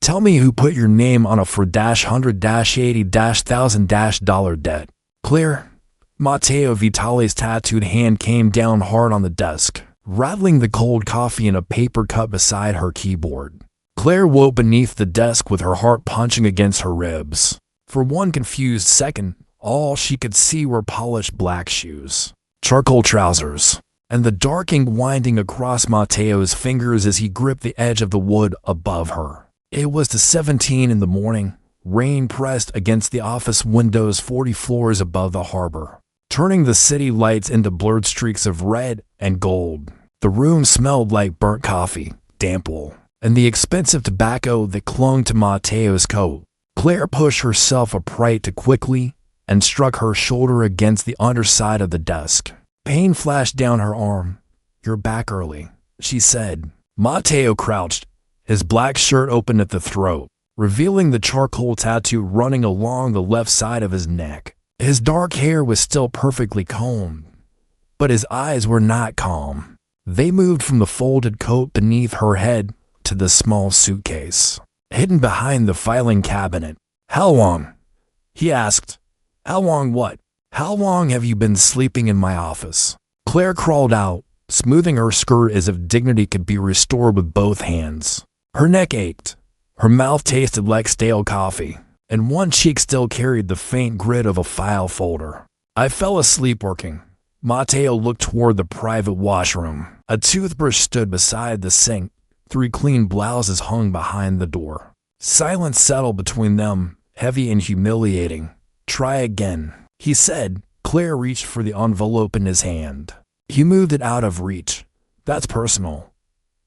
Tell me who put your name on a $4-100-80-1000 debt. Clear. Matteo Vitale's tattooed hand came down hard on the desk, rattling the cold coffee in a paper cup beside her keyboard. Claire woke beneath the desk with her heart punching against her ribs. For one confused second, all she could see were polished black shoes, charcoal trousers, and the dark ink winding across Matteo's fingers as he gripped the edge of the wood above her. It was 17 in the morning. Rain pressed against the office windows 40 floors above the harbor, turning the city lights into blurred streaks of red and gold. The room smelled like burnt coffee, damp wool, and the expensive tobacco that clung to Matteo's coat. Claire pushed herself upright too quickly and struck her shoulder against the underside of the desk. Pain flashed down her arm. "You're back early," she said. Matteo crouched, his black shirt open at the throat, revealing the charcoal tattoo running along the left side of his neck. His dark hair was still perfectly combed, but his eyes were not calm. They moved from the folded coat beneath her head to the small suitcase, hidden behind the filing cabinet. "How long?" he asked. "How long what? How long have you been sleeping in my office?" Claire crawled out, smoothing her skirt as if dignity could be restored with both hands. Her neck ached, her mouth tasted like stale coffee, and one cheek still carried the faint grit of a file folder. "I fell asleep working." Matteo looked toward the private washroom. A toothbrush stood beside the sink. 3 clean blouses hung behind the door. Silence settled between them, heavy and humiliating. "Try again," he said. Claire reached for the envelope in his hand. He moved it out of reach. "That's personal.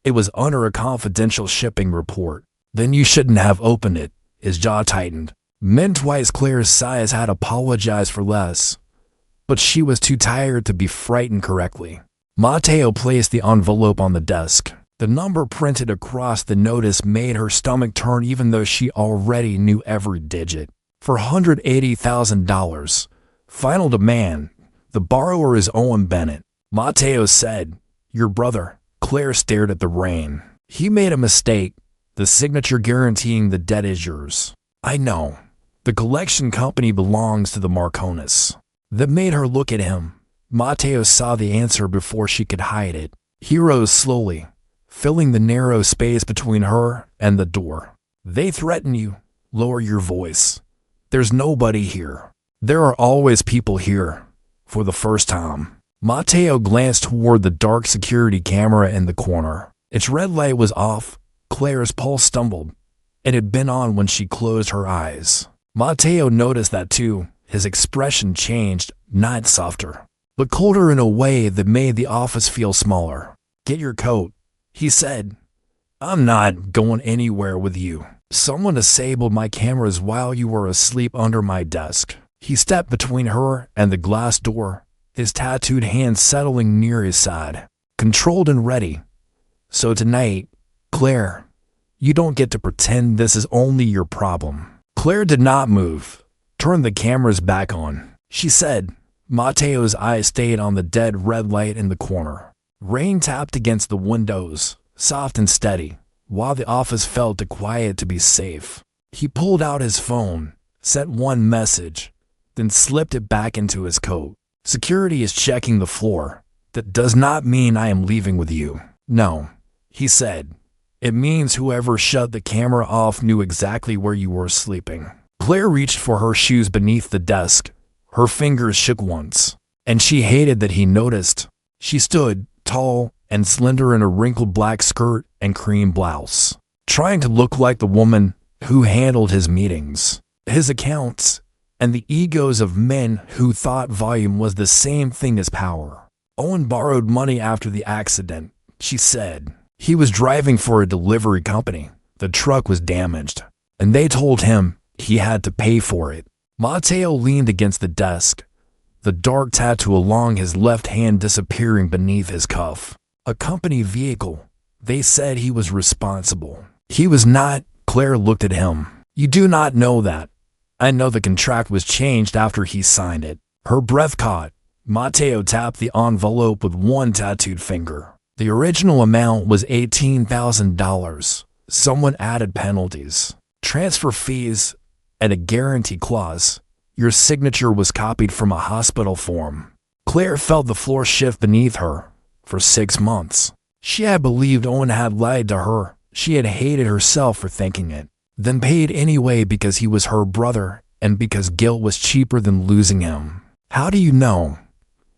It was under a confidential shipping report." "Then you shouldn't have opened it." His jaw tightened. Men twice Claire's size had apologized for less, but she was too tired to be frightened correctly. Matteo placed the envelope on the desk. The number printed across the notice made her stomach turn even though she already knew every digit. For $180,000. Final demand. The borrower is Owen Bennett. Matteo said, "Your brother." Claire stared at the rain. "He made a mistake. The signature guaranteeing the debt is yours." "I know. The collection company belongs to the Marconis." That made her look at him. Matteo saw the answer before she could hide it. He rose slowly, filling the narrow space between her and the door. "They threaten you. Lower your voice. There's nobody here." "There are always people here." For the first time, Matteo glanced toward the dark security camera in the corner. Its red light was off. Claire's pulse stumbled. It had been on when she closed her eyes. Matteo noticed that too. His expression changed, not softer, but colder in a way that made the office feel smaller. "Get your coat," he said. "I'm not going anywhere with you. Someone disabled my cameras while you were asleep under my desk." He stepped between her and the glass door, his tattooed hand settling near his side, controlled and ready. "So tonight, Claire, you don't get to pretend this is only your problem." Claire did not move. "Turn the cameras back on," she said. Matteo's eyes stayed on the dead red light in the corner. Rain tapped against the windows, soft and steady, while the office felt too quiet to be safe. He pulled out his phone, sent one message, then slipped it back into his coat. "Security is checking the floor. That does not mean I am leaving with you." "No," he said. "It means whoever shut the camera off knew exactly where you were sleeping." Claire reached for her shoes beneath the desk. Her fingers shook once, and she hated that he noticed. She stood, tall and slender in a wrinkled black skirt and cream blouse, trying to look like the woman who handled his meetings, his accounts, and the egos of men who thought volume was the same thing as power. "Owen borrowed money after the accident," she said. "He was driving for a delivery company. The truck was damaged, and they told him he had to pay for it." Matteo leaned against the desk, the dark tattoo along his left hand disappearing beneath his cuff. "A company vehicle. They said he was responsible." "He was not." Claire looked at him. "You do not know that. I know the contract was changed after he signed it." Her breath caught. Matteo tapped the envelope with one tattooed finger. The original amount was $18,000. Someone added penalties, transfer fees, and a guarantee clause. Your signature was copied from a hospital form. Claire felt the floor shift beneath her. For 6 months, she had believed Owen had lied to her. She had hated herself for thinking it, then paid anyway because he was her brother and because guilt was cheaper than losing him. How do you know?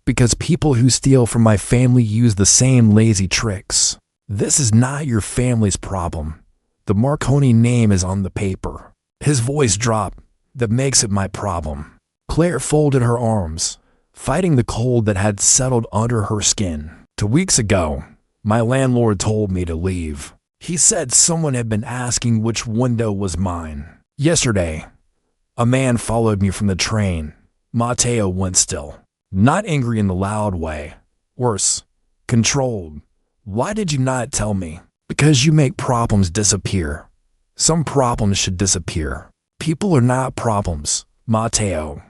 Because people who steal from my family use the same lazy tricks. This is not your family's problem. The Marconi name is on the paper. His voice dropped. That makes it my problem. Claire folded her arms, fighting the cold that had settled under her skin. 2 weeks ago, my landlord told me to leave. He said someone had been asking which window was mine. Yesterday, a man followed me from the train. Matteo went still. Not angry in the loud way. Worse, controlled. Why did you not tell me? Because you make problems disappear. Some problems should disappear. People are not problems, Matteo.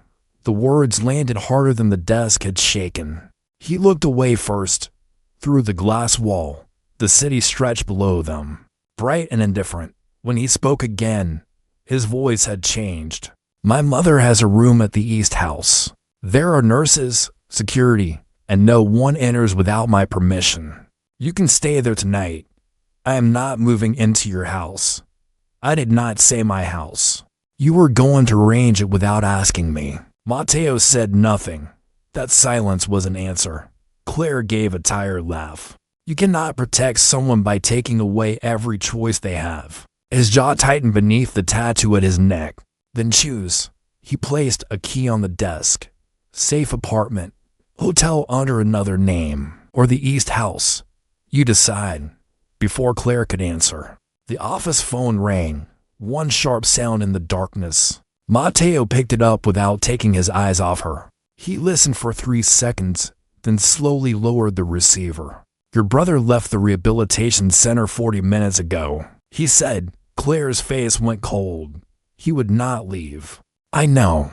The words landed harder than the desk had shaken. He looked away first. Through the glass wall, the city stretched below them, bright and indifferent. When he spoke again, his voice had changed. My mother has a room at the East House. There are nurses, security, and no one enters without my permission. You can stay there tonight. I am not moving into your house. I did not say my house. You were going to arrange it without asking me. Matteo said nothing. That silence was an answer. Claire gave a tired laugh. You cannot protect someone by taking away every choice they have. His jaw tightened beneath the tattoo at his neck. Then choose. He placed a key on the desk. Safe apartment. Hotel under another name. Or the East House. You decide. Before Claire could answer, the office phone rang. One sharp sound in the darkness. Matteo picked it up without taking his eyes off her. He listened for 3 seconds, then slowly lowered the receiver. Your brother left the rehabilitation center 40 minutes ago, he said. Claire's face went cold. He would not leave. I know.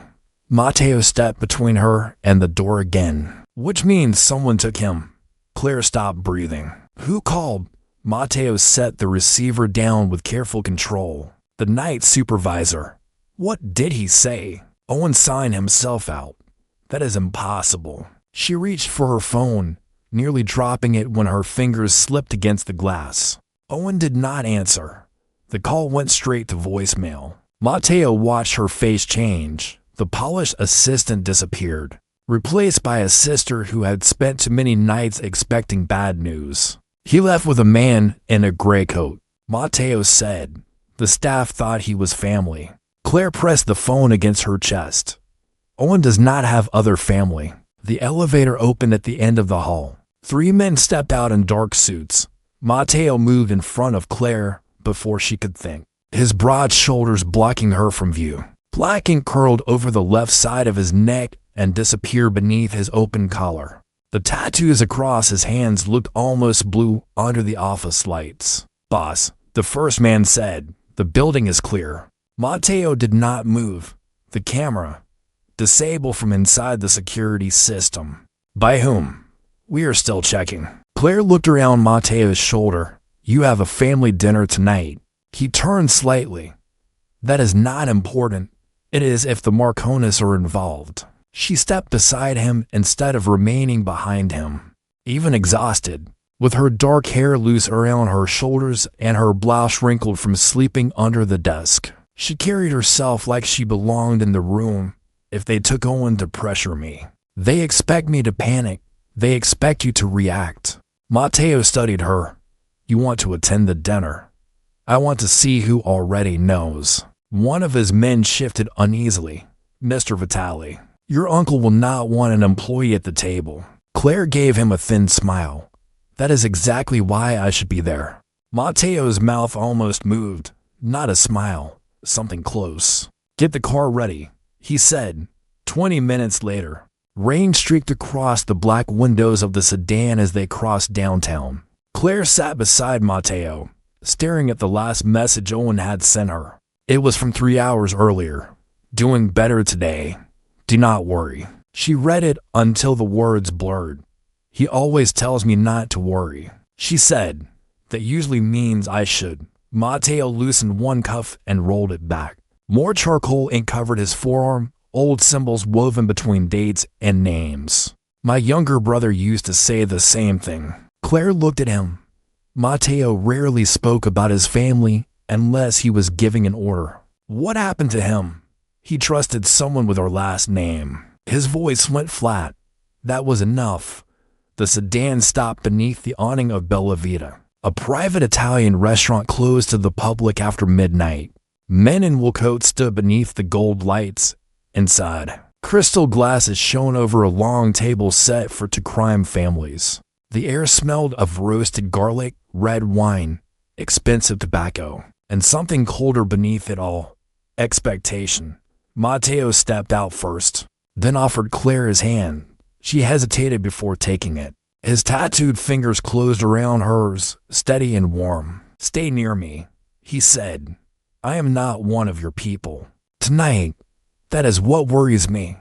Matteo stepped between her and the door again. Which means someone took him. Claire stopped breathing. Who called? Matteo set the receiver down with careful control. The night supervisor. What did he say? Owen signed himself out. That is impossible. She reached for her phone, nearly dropping it when her fingers slipped against the glass. Owen did not answer. The call went straight to voicemail. Matteo watched her face change. The polished assistant disappeared, replaced by a sister who had spent too many nights expecting bad news. He left with a man in a gray coat. Matteo said. The staff thought he was family. Claire pressed the phone against her chest. Owen does not have other family. The elevator opened at the end of the hall. 3 men stepped out in dark suits. Matteo moved in front of Claire before she could think, his broad shoulders blocking her from view. Black ink curled over the left side of his neck and disappeared beneath his open collar. The tattoos across his hands looked almost blue under the office lights. Boss, the first man said, the building is clear. Matteo did not move. The camera. Disabled from inside the security system. By whom? We are still checking. Claire looked around Matteo's shoulder. You have a family dinner tonight. He turned slightly. That is not important. It is if the Marconis are involved. She stepped beside him instead of remaining behind him. Even exhausted, with her dark hair loose around her shoulders and her blouse wrinkled from sleeping under the desk. She carried herself like she belonged in the room. If they took Owen to pressure me, they expect me to panic. They expect you to react. Matteo studied her. You want to attend the dinner. I want to see who already knows. One of his men shifted uneasily. Mr. Vitale, your uncle will not want an employee at the table. Claire gave him a thin smile. That is exactly why I should be there. Matteo's mouth almost moved. Not a smile. Something close. Get the car ready, he said. 20 minutes later, rain streaked across the black windows of the sedan as they crossed downtown. Claire sat beside Matteo, staring at the last message Owen had sent her. It was from 3 hours earlier. Doing better today. Do not worry. She read it until the words blurred. He always tells me not to worry. She said, that usually means I should. Matteo loosened one cuff and rolled it back. More charcoal ink covered his forearm, old symbols woven between dates and names. My younger brother used to say the same thing. Claire looked at him. Matteo rarely spoke about his family unless he was giving an order. What happened to him? He trusted someone with our last name. His voice went flat. That was enough. The sedan stopped beneath the awning of Bella Vita, a private Italian restaurant closed to the public after midnight. Men in wool coats stood beneath the gold lights. Inside, crystal glasses shone over a long table set for two-crime families. The air smelled of roasted garlic, red wine, expensive tobacco, and something colder beneath it all: expectation. Matteo stepped out first, then offered Claire his hand. She hesitated before taking it. His tattooed fingers closed around hers, steady and warm. "Stay near me," he said. "I am not one of your people. Tonight, that is what worries me."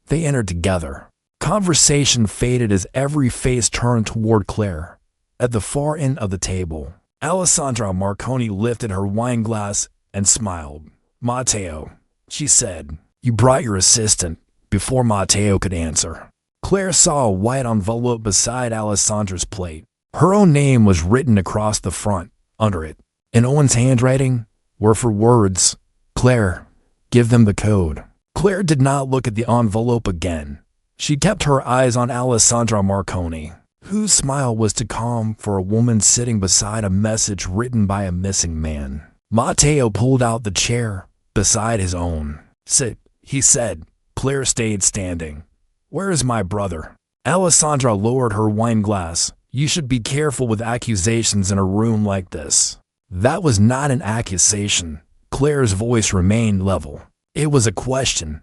They entered together. Conversation faded as every face turned toward Claire. At the far end of the table, Alessandra Marconi lifted her wine glass and smiled. "Matteo," she said, "you brought your assistant." Before Matteo could answer, Claire saw a white envelope beside Alessandra's plate. Her own name was written across the front. Under it, in Owen's handwriting, were for words, "Claire, give them the code." Claire did not look at the envelope again. She kept her eyes on Alessandra Marconi, whose smile was too calm for a woman sitting beside a message written by a missing man. Matteo pulled out the chair beside his own. "Sit," he said. Claire stayed standing. "Where is my brother?" Alessandra lowered her wine glass. "You should be careful with accusations in a room like this." That was not an accusation. Claire's voice remained level. It was a question.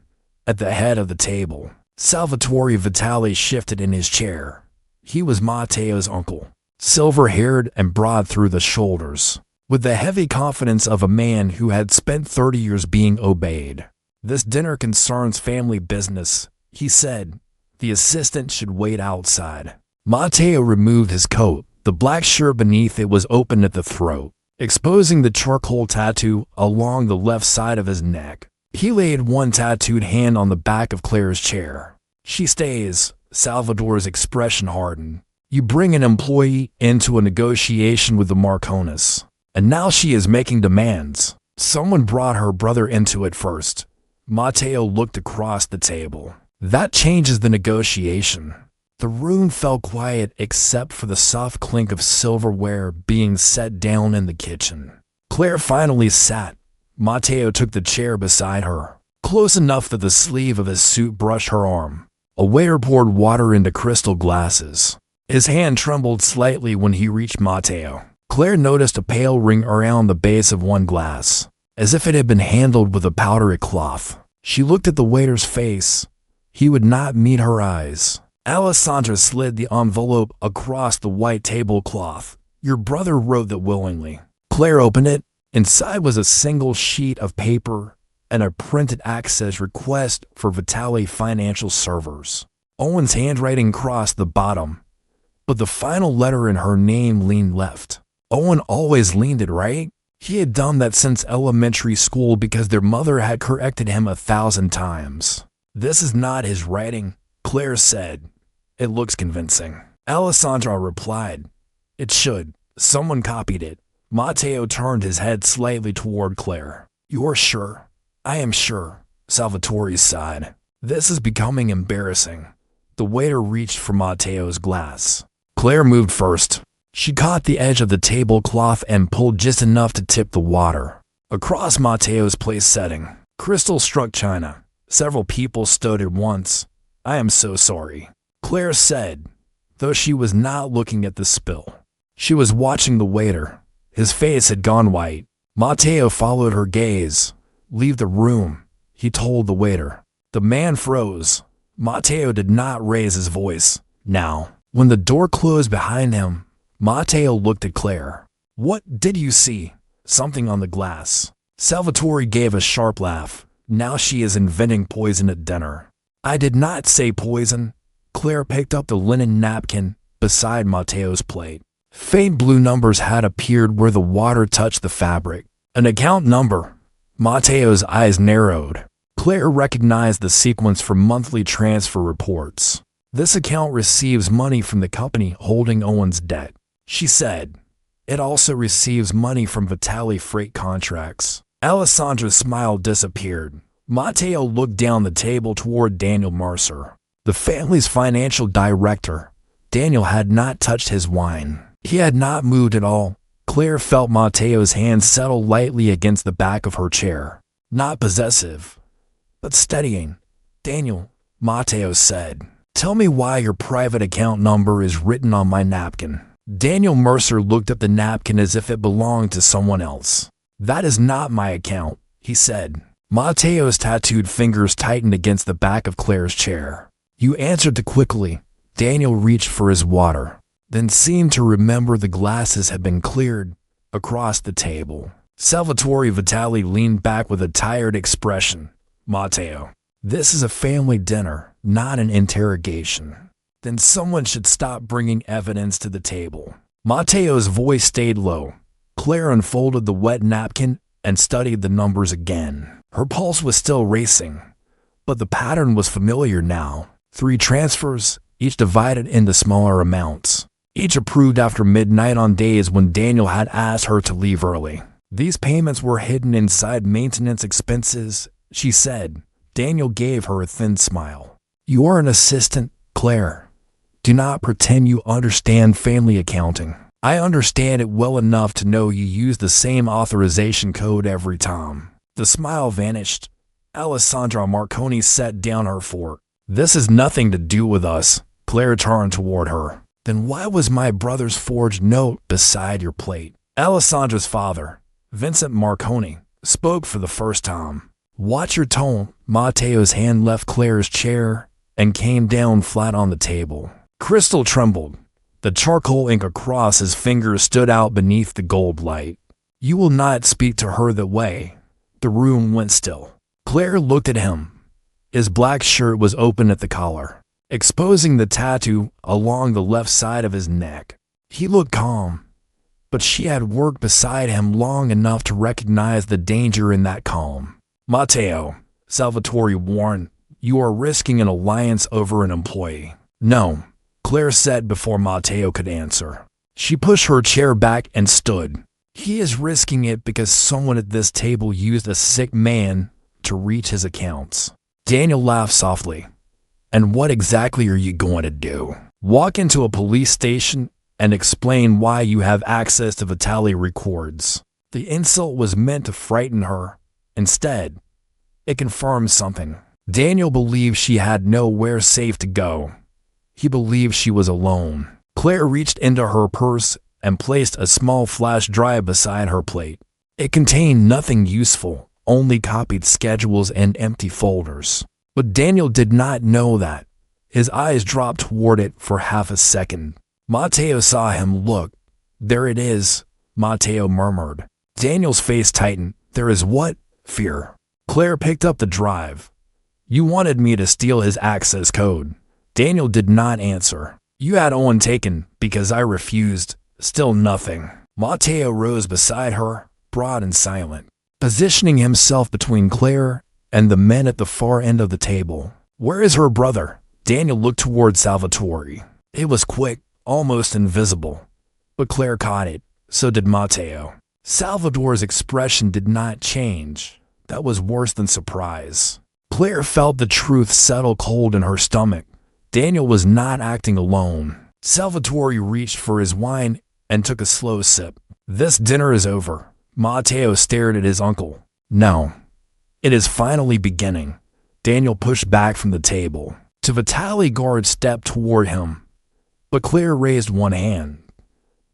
At the head of the table, Salvatore Vitali shifted in his chair. He was Matteo's uncle, silver-haired and broad through the shoulders, with the heavy confidence of a man who had spent 30 years being obeyed. "This dinner concerns family business," he said. "The assistant should wait outside." Matteo removed his coat. The black shirt beneath it was open at the throat, exposing the charcoal tattoo along the left side of his neck. He laid one tattooed hand on the back of Claire's chair. "She stays." Salvatore's expression hardened. "You bring an employee into a negotiation with the Marconis, and now she is making demands. Someone brought her brother into it first." Matteo looked across the table. "That changes the negotiation." The room fell quiet except for the soft clink of silverware being set down in the kitchen. Claire finally sat. Matteo took the chair beside her, close enough that the sleeve of his suit brushed her arm. A waiter poured water into crystal glasses. His hand trembled slightly when he reached Matteo. Claire noticed a pale ring around the base of one glass, as if it had been handled with a powdery cloth. She looked at the waiter's face. He would not meet her eyes. Alessandra slid the envelope across the white tablecloth. "Your brother wrote that willingly." Claire opened it. Inside was a single sheet of paper and a printed access request for Vitali Financial Servers. Owen's handwriting crossed the bottom, but the final letter in her name leaned left. Owen always leaned it right. He had done that since elementary school because their mother had corrected him 1,000 times. "This is not his writing," Claire said. "It looks convincing." Alessandra replied, "It should. Someone copied it." Matteo turned his head slightly toward Claire. "You're sure?" "I am sure," Salvatore sighed. "This is becoming embarrassing." The waiter reached for Matteo's glass. Claire moved first. She caught the edge of the tablecloth and pulled just enough to tip the water. Across Matteo's place setting, crystal struck china. Several people stood at once. "I am so sorry," Claire said, though she was not looking at the spill. She was watching the waiter. His face had gone white. Matteo followed her gaze. "Leave the room," he told the waiter. The man froze. Matteo did not raise his voice. Now, when the door closed behind him, Matteo looked at Claire. "What did you see?" "Something on the glass." Salvatore gave a sharp laugh. "Now she is inventing poison at dinner." "I did not say poison." Claire picked up the linen napkin beside Matteo's plate. Faint blue numbers had appeared where the water touched the fabric. An account number. Matteo's eyes narrowed. Claire recognized the sequence from monthly transfer reports. This account receives money from the company holding Owen's debt, she said. It also receives money from Vitali freight contracts. Alessandra's smile disappeared. Matteo looked down the table toward Daniel Mercer, the family's financial director. Daniel had not touched his wine. He had not moved at all. Claire felt Matteo's hand settle lightly against the back of her chair. Not possessive, but steadying. Daniel, Matteo said, tell me why your private account number is written on my napkin. Daniel Mercer looked at the napkin as if it belonged to someone else. That is not my account, he said. Matteo's tattooed fingers tightened against the back of Claire's chair. You answered too quickly. Daniel reached for his water, then seemed to remember the glasses had been cleared. Across the table, Salvatore Vitali leaned back with a tired expression. Matteo, this is a family dinner, not an interrogation. Then someone should stop bringing evidence to the table. Matteo's voice stayed low. Claire unfolded the wet napkin and studied the numbers again. Her pulse was still racing, but the pattern was familiar now. 3 transfers, each divided into smaller amounts. Each approved after midnight on days when Daniel had asked her to leave early. These payments were hidden inside maintenance expenses, she said. Daniel gave her a thin smile. You are an assistant, Claire. Do not pretend you understand family accounting. I understand it well enough to know you use the same authorization code every time. The smile vanished. Alessandra Marconi set down her fork. This has nothing to do with us. Claire turned toward her. Then why was my brother's forged note beside your plate? Alessandra's father, Vincent Marconi, spoke for the first time. Watch your tone. Matteo's hand left Claire's chair and came down flat on the table. Crystal trembled. The charcoal ink across his fingers stood out beneath the gold light. You will not speak to her that way. The room went still. Claire looked at him. His black shirt was open at the collar, exposing the tattoo along the left side of his neck. He looked calm, but she had worked beside him long enough to recognize the danger in that calm. Matteo, Salvatore warned, you are risking an alliance over an employee. No, Claire said before Matteo could answer. She pushed her chair back and stood. He is risking it because someone at this table used a sick man to reach his accounts. Daniel laughed softly. And what exactly are you going to do? Walk into a police station and explain why you have access to Vitali records. The insult was meant to frighten her. Instead, it confirmed something. Daniel believed she had nowhere safe to go. He believed she was alone. Claire reached into her purse and placed a small flash drive beside her plate. It contained nothing useful, only copied schedules and empty folders. But Daniel did not know that. His eyes dropped toward it for half a second. Matteo saw him look. There it is, Matteo murmured. Daniel's face tightened. There is what? Fear. Claire picked up the drive. You wanted me to steal his access code. Daniel did not answer. You had Owen taken because I refused. Still nothing. Matteo rose beside her, broad and silent, positioning himself between Claire and the men at the far end of the table. Where is her brother? Daniel looked toward Salvatore. It was quick, almost invisible. But Claire caught it. So did Matteo. Salvatore's expression did not change. That was worse than surprise. Claire felt the truth settle cold in her stomach. Daniel was not acting alone. Salvatore reached for his wine and took a slow sip. This dinner is over. Matteo stared at his uncle. No. It is finally beginning. Daniel pushed back from the table. To Vitali guard stepped toward him. But Claire raised one hand.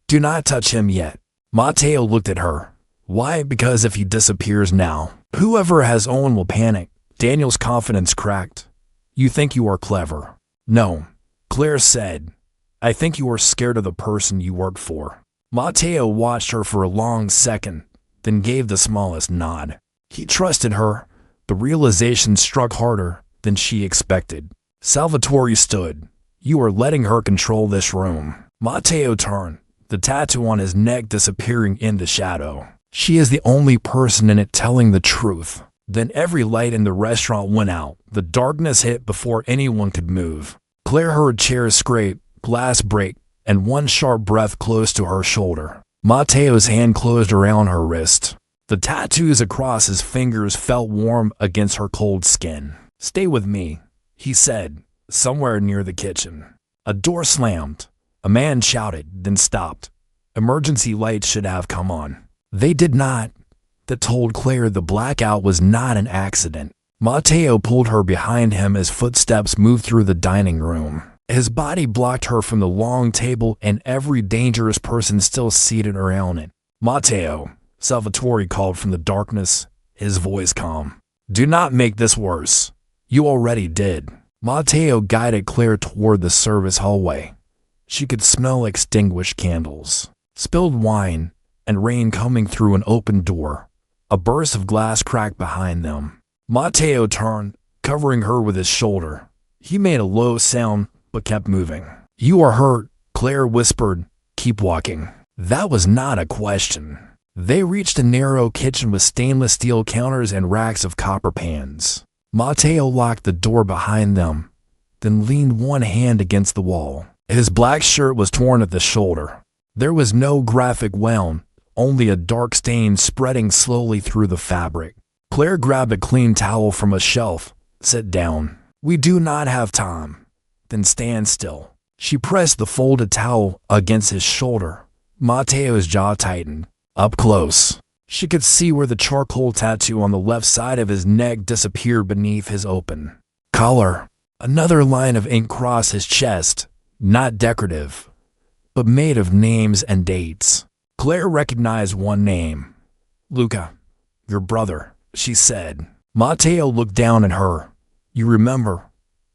Do not touch him yet. Matteo looked at her. Why? Because if he disappears now, whoever has Owen will panic. Daniel's confidence cracked. You think you are clever. No. Claire said. I think you are scared of the person you work for. Matteo watched her for a long second, then gave the smallest nod. He trusted her. The realization struck harder than she expected. Salvatore stood. You are letting her control this room. Matteo turned. The the tattoo on his neck disappearing into shadow. She is the only person in it telling the truth. Then every light in the restaurant went out. The darkness hit before anyone could move. Claire heard chairs scrape, glass break, and one sharp breath close to her shoulder. Matteo's hand closed around her wrist. The tattoos across his fingers felt warm against her cold skin. "Stay with me," he said, somewhere near the kitchen. A door slammed. A man shouted, then stopped. Emergency lights should have come on. They did not. That told Claire the blackout was not an accident. Matteo pulled her behind him as footsteps moved through the dining room. His body blocked her from the long table and every dangerous person still seated around it. "Matteo," Salvatore called from the darkness, his voice calm. "Do not make this worse. You already did." Matteo guided Claire toward the service hallway. She could smell extinguished candles, spilled wine, and rain coming through an open door. A burst of glass cracked behind them. Matteo turned, covering her with his shoulder. He made a low sound, but kept moving. "You are hurt," Claire whispered. "Keep walking." That was not a question. They reached a narrow kitchen with stainless steel counters and racks of copper pans. Matteo locked the door behind them, then leaned one hand against the wall. His black shirt was torn at the shoulder. There was no graphic wound, only a dark stain spreading slowly through the fabric. Claire grabbed a clean towel from a shelf. "Sit down. We do not have time." "Then stand still." She pressed the folded towel against his shoulder. Matteo's jaw tightened. Up close, she could see where the charcoal tattoo on the left side of his neck disappeared beneath his open collar. Another line of ink crossed his chest, not decorative, but made of names and dates. Claire recognized one name. "Luca, your brother," she said. Matteo looked down at her. "You remember?"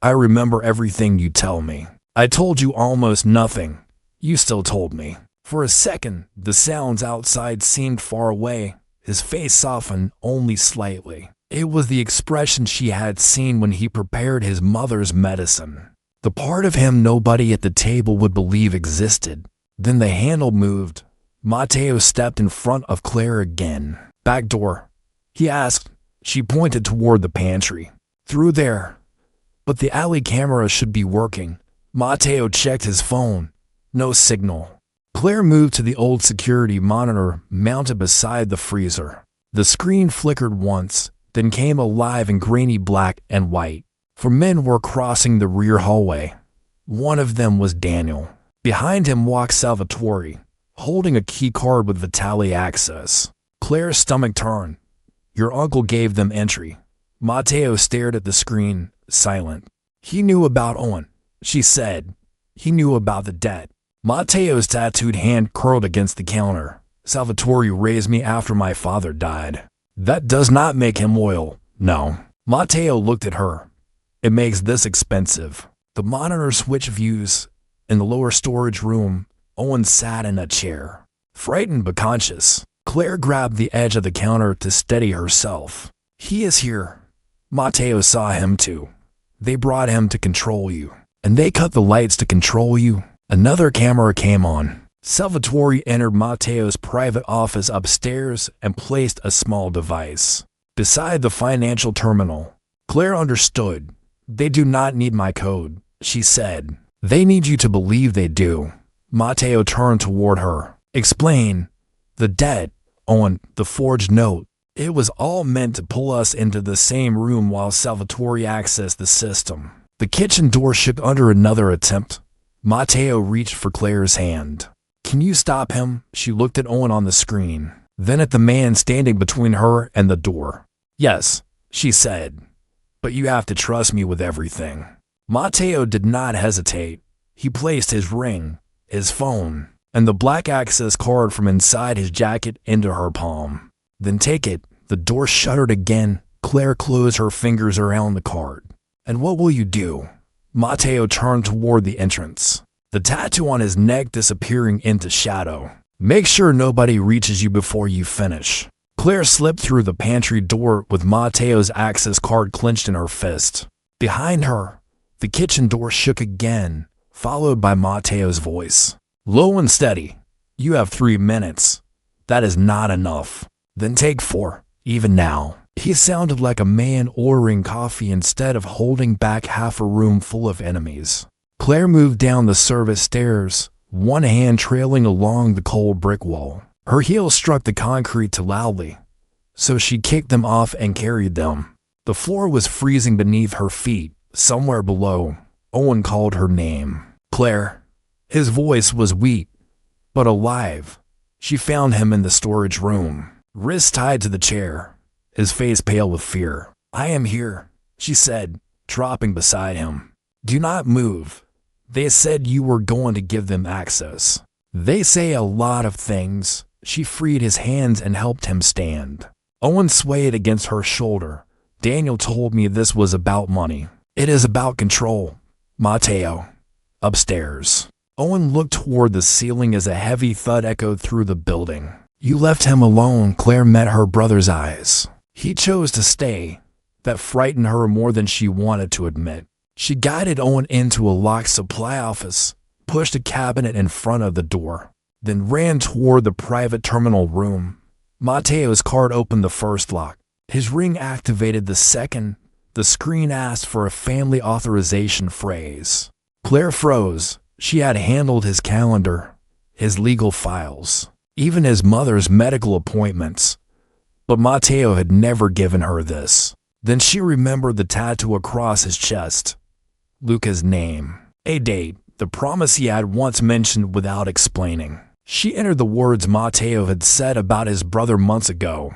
"I remember everything you tell me." "I told you almost nothing. You still told me." For a second, the sounds outside seemed far away. His face softened only slightly. It was the expression she had seen when he prepared his mother's medicine. The part of him nobody at the table would believe existed. Then the handle moved. Matteo stepped in front of Claire again. "Back door," he asked. She pointed toward the pantry. "Through there." But the alley camera should be working. Matteo checked his phone. No signal. Claire moved to the old security monitor mounted beside the freezer. The screen flickered once, then came alive in grainy black and white. 4 men were crossing the rear hallway. One of them was Daniel. Behind him walked Salvatore, holding a key card with Vitali access. Claire's stomach turned. "Your uncle gave them entry." Matteo stared at the screen, silent. "He knew about Owen," she said. "He knew about the debt." Matteo's tattooed hand curled against the counter. "Salvatore raised me after my father died. That does not make him loyal, no." Matteo looked at her. "It makes this expensive." The monitor switched views. In the lower storage room, Owen sat in a chair, frightened but conscious. Claire grabbed the edge of the counter to steady herself. "He is here." Matteo saw him too. "They brought him to control you. And they cut the lights to control you." Another camera came on. Salvatore entered Matteo's private office upstairs and placed a small device beside the financial terminal. Claire understood. "They do not need my code," she said. "They need you to believe they do." Matteo turned toward her. "Explain." "The debt, Owen, the forged note. It was all meant to pull us into the same room while Salvatore accessed the system." The kitchen door shook under another attempt. Matteo reached for Claire's hand. "Can you stop him?" She looked at Owen on the screen, then at the man standing between her and the door. "Yes," she said, "but you have to trust me with everything." Matteo did not hesitate. He placed his ring, his phone, and the black access card from inside his jacket into her palm. "Then take it." The door shuttered again. Claire closed her fingers around the card. "And what will you do?" Matteo turned toward the entrance, the tattoo on his neck disappearing into shadow. "Make sure nobody reaches you before you finish." Claire slipped through the pantry door with Matteo's access card clenched in her fist. Behind her, the kitchen door shook again, followed by Matteo's voice. Low and steady. You have 3 minutes. That is not enough. Then take 4, even now. He sounded like a man ordering coffee instead of holding back half a room full of enemies. Claire moved down the service stairs, one hand trailing along the cold brick wall. Her heels struck the concrete too loudly, so she kicked them off and carried them. The floor was freezing beneath her feet. Somewhere below, Owen called her name. Claire. His voice was weak, but alive. She found him in the storage room, wrists tied to the chair, his face pale with fear. I am here, she said, dropping beside him. Do not move. They said you were going to give them access. They say a lot of things. She freed his hands and helped him stand. Owen swayed against her shoulder. Daniel told me this was about money. It is about control. Matteo. Upstairs. Owen looked toward the ceiling as a heavy thud echoed through the building. You left him alone. Claire met her brother's eyes. He chose to stay. That frightened her more than she wanted to admit. She guided Owen into a locked supply office, pushed a cabinet in front of the door, then ran toward the private terminal room. Matteo's card opened the first lock. His ring activated the second. The screen asked for a family authorization phrase. Claire froze. She had handled his calendar, his legal files, even his mother's medical appointments. But Matteo had never given her this. Then she remembered the tattoo across his chest. Luca's name. A date. The promise he had once mentioned without explaining. She entered the words Matteo had said about his brother months ago.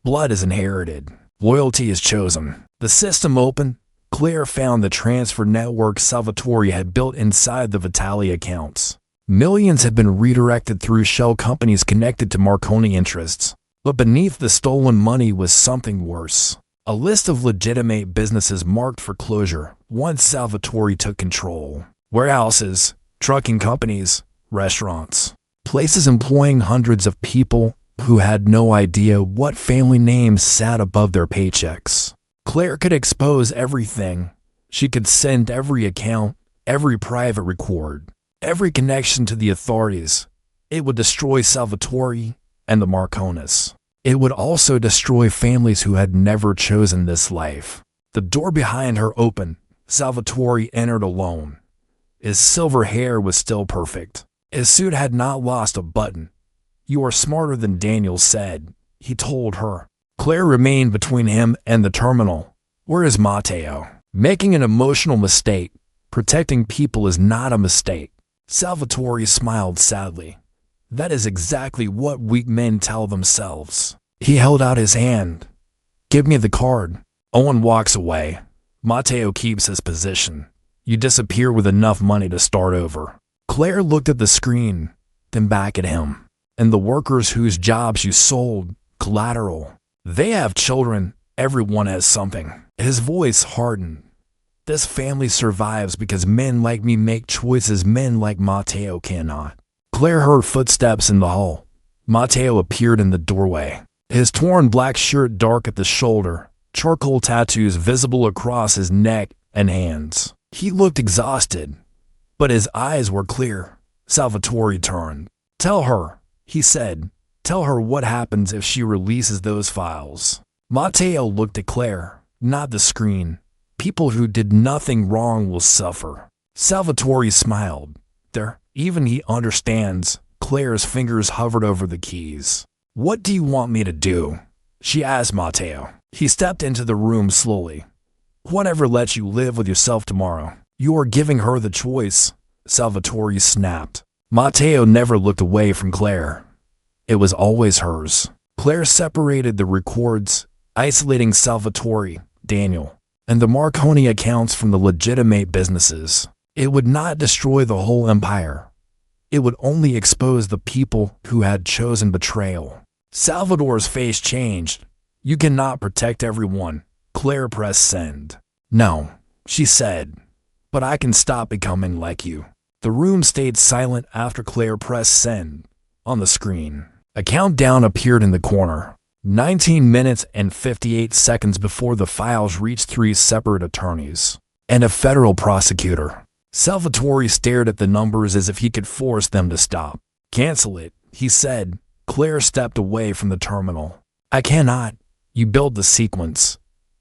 Blood is inherited. Loyalty is chosen. The system opened. Claire found the transfer network Salvatore had built inside the Vitali accounts. Millions had been redirected through shell companies connected to Marconi interests. But beneath the stolen money was something worse. A list of legitimate businesses marked for closure once Salvatore took control. Warehouses, trucking companies, restaurants. Places employing hundreds of people who had no idea what family names sat above their paychecks. Claire could expose everything. She could send every account, every private record, every connection to the authorities. It would destroy Salvatore and the Marconis. It would also destroy families who had never chosen this life. The door behind her opened. Salvatore entered alone. His silver hair was still perfect. His suit had not lost a button. You are smarter than Daniel said, he told her. Claire remained between him and the terminal. Where is Matteo? Making an emotional mistake. Protecting people is not a mistake. Salvatore smiled sadly. That is exactly what weak men tell themselves. He held out his hand. Give me the card. Owen walks away. Matteo keeps his position. You disappear with enough money to start over. Claire looked at the screen, then back at him. And the workers whose jobs you sold, collateral. They have children. Everyone has something. His voice hardened. This family survives because men like me make choices men like Matteo cannot. Claire heard footsteps in the hall. Matteo appeared in the doorway. His torn black shirt dark at the shoulder, charcoal tattoos visible across his neck and hands. He looked exhausted, but his eyes were clear. Salvatore turned. Tell her, he said. Tell her what happens if she releases those files. Matteo looked at Claire, not the screen. People who did nothing wrong will suffer. Salvatore smiled. Even he understands. Claire's fingers hovered over the keys. What do you want me to do? She asked Matteo. He stepped into the room slowly. Whatever lets you live with yourself tomorrow. You are giving her the choice, Salvatore snapped. Matteo never looked away from Claire. It was always hers. Claire separated the records, isolating Salvatore, Daniel, and the Marconi accounts from the legitimate businesses. It would not destroy the whole empire. It would only expose the people who had chosen betrayal. Salvatore's face changed. You cannot protect everyone. Claire pressed send. No, she said, but I can stop becoming like you. The room stayed silent after Claire pressed send. On the screen, a countdown appeared in the corner. 19 minutes and 58 seconds before the files reached 3 separate attorneys and a federal prosecutor. Salvatore stared at the numbers as if he could force them to stop. Cancel it, he said. Claire stepped away from the terminal. I cannot. You build the sequence.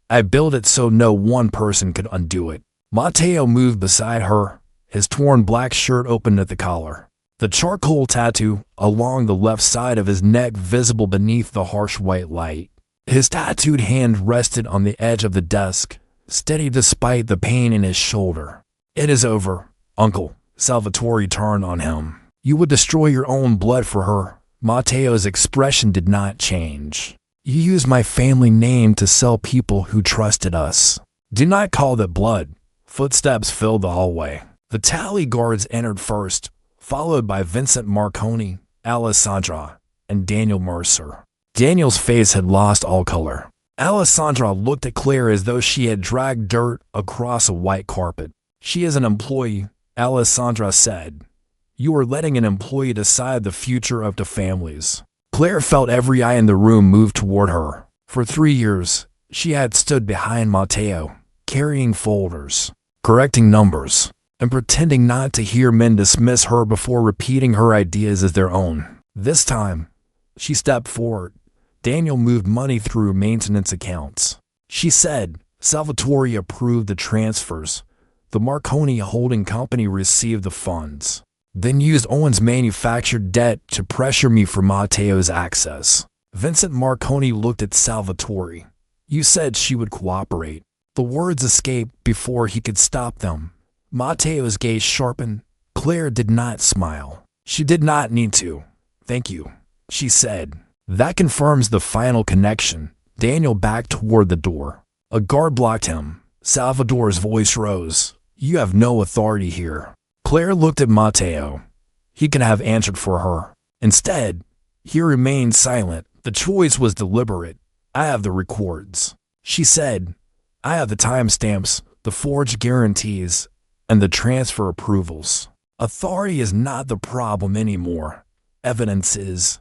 I built it so no one person could undo it. Matteo moved beside her, his torn black shirt open at the collar. The charcoal tattoo along the left side of his neck visible beneath the harsh white light. His tattooed hand rested on the edge of the desk, steady despite the pain in his shoulder. It is over, Uncle. Salvatore turned on him. You would destroy your own blood for her. Matteo's expression did not change. You used my family name to sell people who trusted us. Do not call that blood. Footsteps filled the hallway. The tally guards entered first, followed by Vincent Marconi, Alessandra, and Daniel Mercer. Daniel's face had lost all color. Alessandra looked at Claire as though she had dragged dirt across a white carpet. She is an employee, Alessandra said. You are letting an employee decide the future of the families. Claire felt every eye in the room move toward her. For 3 years, she had stood behind Matteo, carrying folders, correcting numbers, and pretending not to hear men dismiss her before repeating her ideas as their own. This time, she stepped forward. Daniel moved money through maintenance accounts. She said, Salvatore approved the transfers. The Marconi holding company received the funds, then used Owen's manufactured debt to pressure me for Matteo's access. Vincent Marconi looked at Salvatore. You said she would cooperate. The words escaped before he could stop them. Matteo's gaze sharpened. Claire did not smile. She did not need to. Thank you, she said. That confirms the final connection. Daniel backed toward the door. A guard blocked him. Salvatore's voice rose. You have no authority here. Claire looked at Matteo. He could have answered for her. Instead, he remained silent. The choice was deliberate. I have the records, she said. I have the timestamps, the forged guarantees, and the transfer approvals. Authority is not the problem anymore. Evidence is.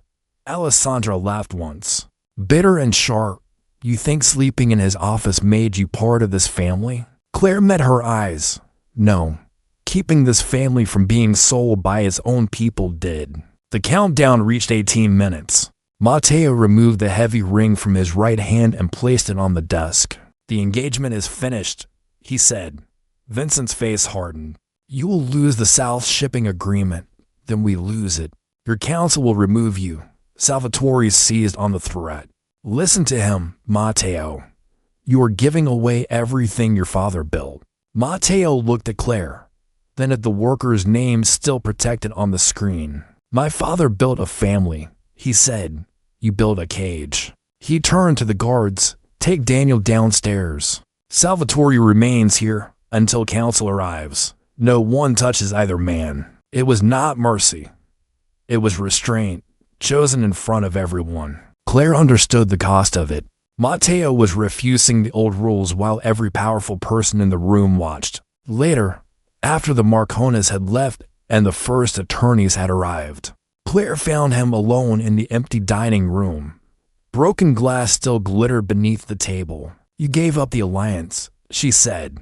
Alessandra laughed once. Bitter and sharp. You think sleeping in his office made you part of this family? Claire met her eyes. No. Keeping this family from being sold by its own people did. The countdown reached 18 minutes. Matteo removed the heavy ring from his right hand and placed it on the desk. The engagement is finished, he said. Vincent's face hardened. You will lose the South shipping agreement. Then we lose it. Your counsel will remove you. Salvatore seized on the threat. Listen to him, Matteo. You are giving away everything your father built. Matteo looked at Claire, then at the worker's name still protected on the screen. My father built a family, he said. You built a cage. He turned to the guards. Take Daniel downstairs. Salvatore remains here until counsel arrives. No one touches either man. It was not mercy. It was restraint, chosen in front of everyone. Claire understood the cost of it. Matteo was refusing the old rules while every powerful person in the room watched. Later, after the Marconis had left and the first attorneys had arrived, Claire found him alone in the empty dining room. Broken glass still glittered beneath the table. You gave up the alliance, she said.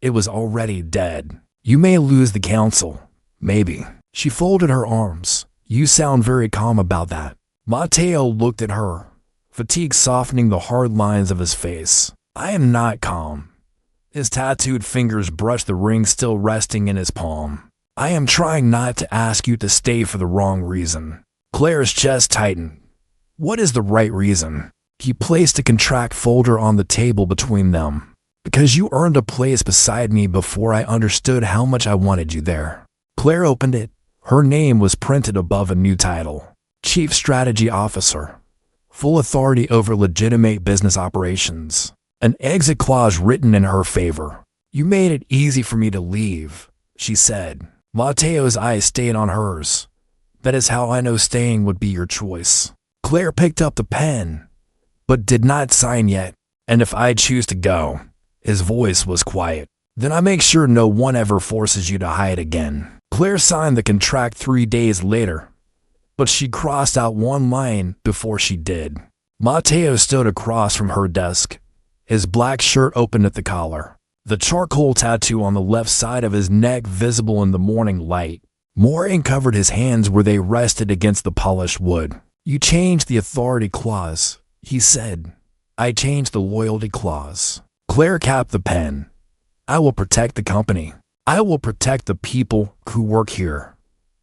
It was already dead. You may lose the council. Maybe. She folded her arms. You sound very calm about that. Matteo looked at her, fatigue softening the hard lines of his face. I am not calm. His tattooed fingers brushed the ring still resting in his palm. I am trying not to ask you to stay for the wrong reason. Claire's chest tightened. What is the right reason? He placed a contract folder on the table between them. Because you earned a place beside me before I understood how much I wanted you there. Claire opened it. Her name was printed above a new title. Chief Strategy Officer. Full authority over legitimate business operations. An exit clause written in her favor. You made it easy for me to leave, she said. Matteo's eyes stayed on hers. That is how I know staying would be your choice. Claire picked up the pen, but did not sign yet. And if I choose to go, his voice was quiet. Then I make sure no one ever forces you to hide again. Claire signed the contract 3 days later, but she crossed out one line before she did. Matteo stood across from her desk, his black shirt open at the collar, the charcoal tattoo on the left side of his neck visible in the morning light. More ink covered his hands where they rested against the polished wood. "You changed the authority clause," he said. "I changed the loyalty clause." Claire capped the pen. "I will protect the company. I will protect the people who work here.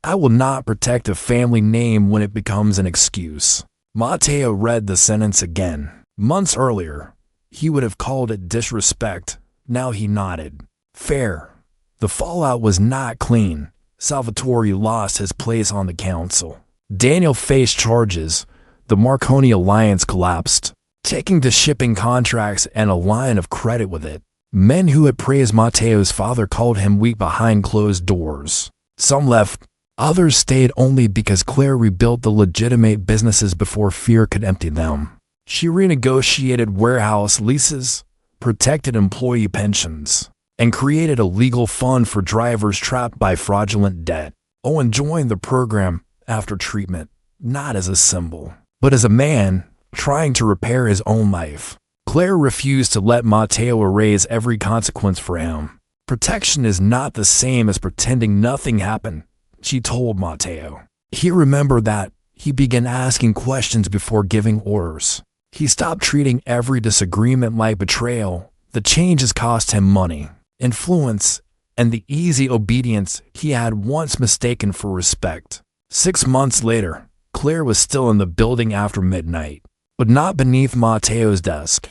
I will not protect a family name when it becomes an excuse." Matteo read the sentence again. Months earlier, he would have called it disrespect. Now he nodded. Fair. The fallout was not clean. Salvatore lost his place on the council. Daniel faced charges. The Marconi alliance collapsed, taking to shipping contracts and a line of credit with it. Men who had praised Matteo's father called him weak behind closed doors. Some left. Others stayed only because Claire rebuilt the legitimate businesses before fear could empty them. She renegotiated warehouse leases, protected employee pensions, and created a legal fund for drivers trapped by fraudulent debt. Owen joined the program after treatment, not as a symbol, but as a man trying to repair his own life. Claire refused to let Matteo erase every consequence for him. "Protection is not the same as pretending nothing happened," she told Matteo. He remembered that. He began asking questions before giving orders. He stopped treating every disagreement like betrayal. The changes cost him money, influence, and the easy obedience he had once mistaken for respect. 6 months later, Claire was still in the building after midnight, but not beneath Matteo's desk.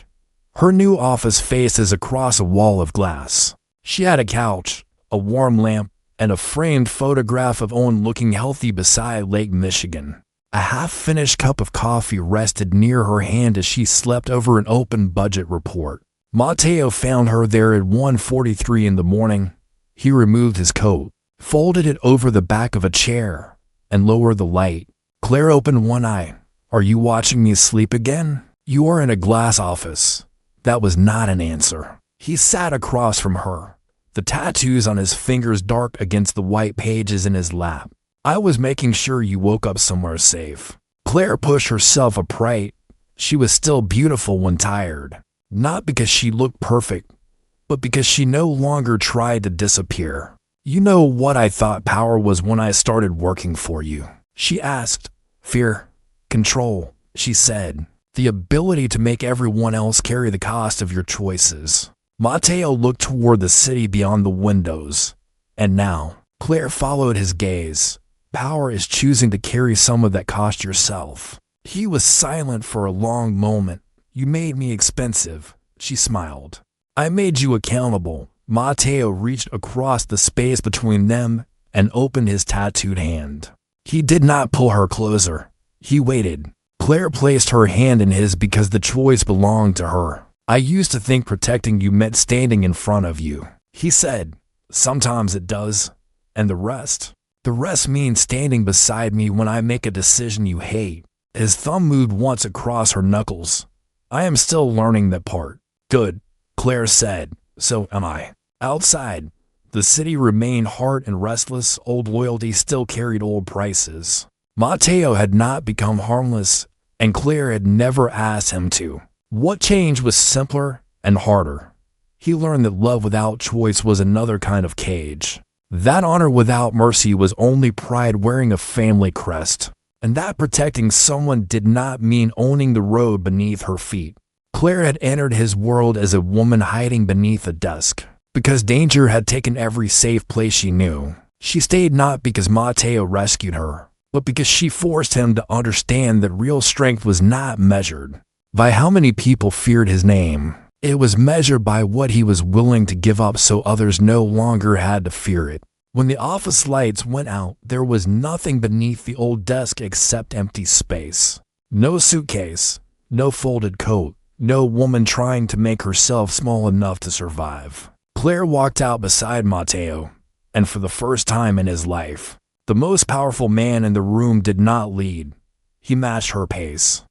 Her new office faces across a wall of glass. She had a couch, a warm lamp, and a framed photograph of Owen looking healthy beside Lake Michigan. A half-finished cup of coffee rested near her hand as she slept over an open budget report. Matteo found her there at 1:43 in the morning. He removed his coat, folded it over the back of a chair, and lowered the light. Claire opened one eye. "Are you watching me sleep again? You are in a glass office." That was not an answer. He sat across from her, the tattoos on his fingers dark against the white pages in his lap. "I was making sure you woke up somewhere safe." Claire pushed herself upright. She was still beautiful when tired, not because she looked perfect, but because she no longer tried to disappear. "You know what I thought power was when I started working for you?" she asked. "Fear, control," she said. "The ability to make everyone else carry the cost of your choices." Matteo looked toward the city beyond the windows. "And now," Claire followed his gaze, "power is choosing to carry some of that cost yourself." He was silent for a long moment. "You made me expensive," she smiled. "I made you accountable." Matteo reached across the space between them and opened his tattooed hand. He did not pull her closer. He waited. Claire placed her hand in his because the choice belonged to her. "I used to think protecting you meant standing in front of you," he said. "Sometimes it does. And the rest? The rest means standing beside me when I make a decision you hate." His thumb moved once across her knuckles. "I am still learning that part." "Good," Claire said. "So am I." Outside, the city remained hard and restless. Old loyalty still carried old prices. Matteo had not become harmless, and Claire had never asked him to. What changed was simpler and harder. He learned that love without choice was another kind of cage. That honor without mercy was only pride wearing a family crest. And that protecting someone did not mean owning the road beneath her feet. Claire had entered his world as a woman hiding beneath a desk, because danger had taken every safe place she knew. She stayed not because Matteo rescued her, but because she forced him to understand that real strength was not measured by how many people feared his name. It was measured by what he was willing to give up so others no longer had to fear it. When the office lights went out, there was nothing beneath the old desk except empty space. No suitcase, no folded coat, no woman trying to make herself small enough to survive. Claire walked out beside Matteo, and for the first time in his life, the most powerful man in the room did not lead. He matched her pace.